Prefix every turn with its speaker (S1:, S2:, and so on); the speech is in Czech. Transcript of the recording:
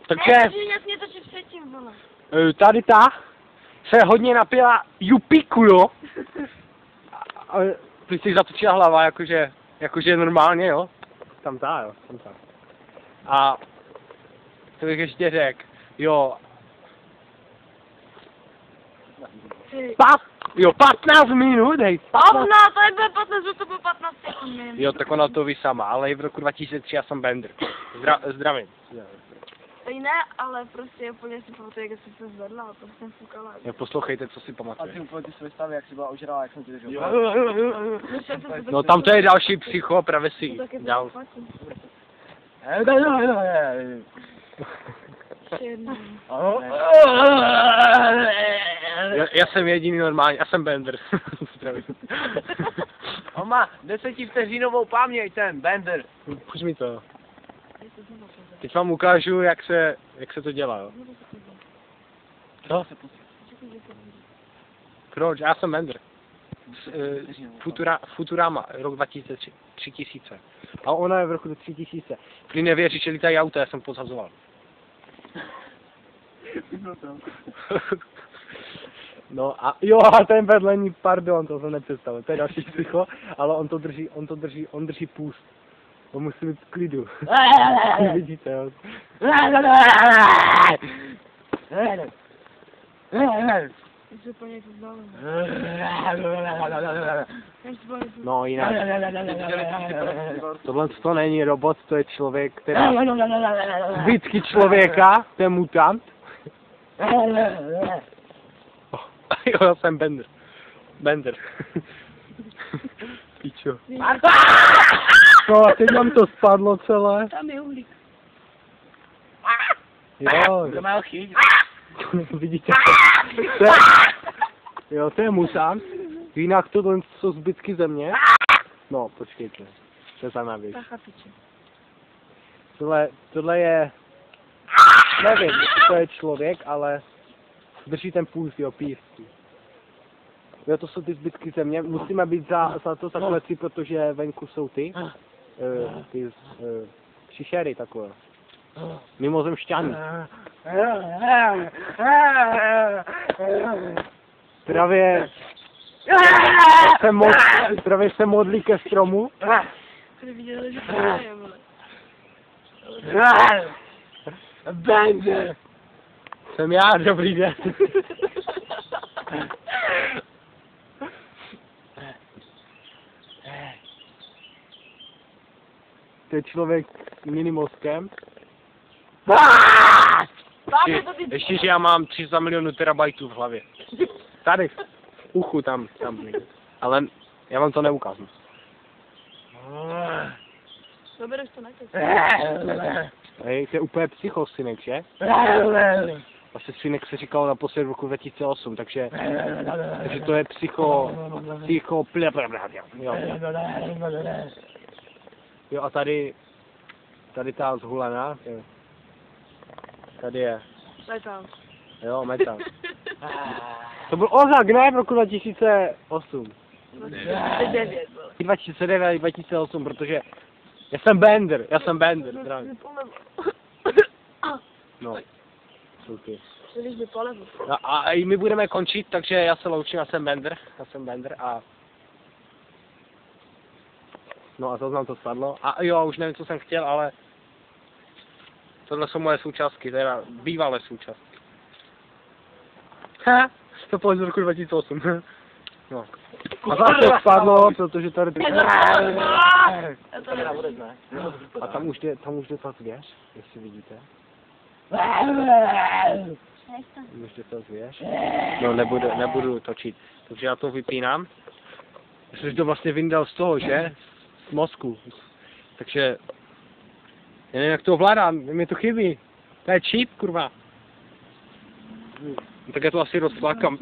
S1: Takže
S2: Mě točit předtím, vole.
S1: tady ta se hodně napila jupiku, jo. A ty jsi zatočila hlava, jakože normálně, jo. Tam ta, jo, tam ta. A to bych ještě řekl, jo. 15 minut, hej.
S2: 15, to bylo 15, to bylo 15 sekund.
S1: Jo, tak ona to ví sama, ale i v roku 2003 já jsem Bender. Zdravím.
S2: Tady ne, ale prostě úplně si pamatuju, jak jsem se zvedla a to jsem fukala.
S1: Jo, poslouchejte, co si
S3: A
S1: pamatuješ.
S3: ty úplně ty své stavy, jak jsi byla ožrala, jak jsem ti držel.
S1: No tam to je další psycho, právě si dal. Já jsem jediný normální, já jsem Bender.
S3: On má 10 vteřinovou paměť, ten Bender.
S1: Puš mi to. Teď vám ukážu, jak se to dělá, jo. Co? Proč? Já jsem Bender. Futurama, rok 3000. A ona je v roku 3000. Prý nevěří, že lítají auta, já jsem podhazoval. No a jo, a ten vedlení, pardon, to jsem nepředstavil, to je další psycho, ale on drží půst. On musí být v klidu. Vidíte, jo. No jinak. Tohle to není robot, to je člověk, který... Zbytky člověka, to je mutant. Jo, já jsem Bender. Píčo. No a teď nám to spadlo celé.
S2: Tam je uhlík.
S1: Jo,
S3: To má chyť.
S1: vidíte. Jo, to je mutant. Jinak tohle jsou zbytky země. No, počkejte. To je zajímavá věc. Tohle je... Nevím, to je člověk, ale drží ten puls, jo, pístí. Jo, to jsou ty zbytky země. Musíme být za to zakleci, protože venku jsou ty šišery takové. Mimozemšťaní. Právě se modlí ke stromu.
S2: Jsi viděl, že to je, vole.
S3: Bender.
S1: Jsem já, dobrý den. To je člověk s minimoskem. Ještě, že já mám 300 milionů terabajtů v hlavě. Tady, v uchu tam. Ale já vám to neukážu.
S2: Dobereš to nekec.
S1: Hej, to je úplně psychosynek, že? Vlastně synek se říkal naposled v roku 2008, takže to je jo, a tady ta zhulená, tady je, jo, metan. To byl Ozak, ne, v roku 2008. 2009, 2008, protože já jsem Bender, zdravím. No, jsou ty. A i my budeme končit, takže já se loučím, já jsem Bender a... No a to nám to spadlo. A jo, už nevím, co jsem chtěl, ale... Tohle jsou moje součástky, teda bývalé součástky. Ha, to bylo z roku 2008. No. A zase to spadlo, protože tady... A tam už jde ta zvěř, jestli vidíte. Ještě to zvěř. No nebudu točit, takže já to vypínám. Já jsem to vlastně vyndal z toho, že? Z mozku. Takže... Já nevím, jak to ovládám, mi to chybí. To je čip, kurva. Tak já to asi rozplakám.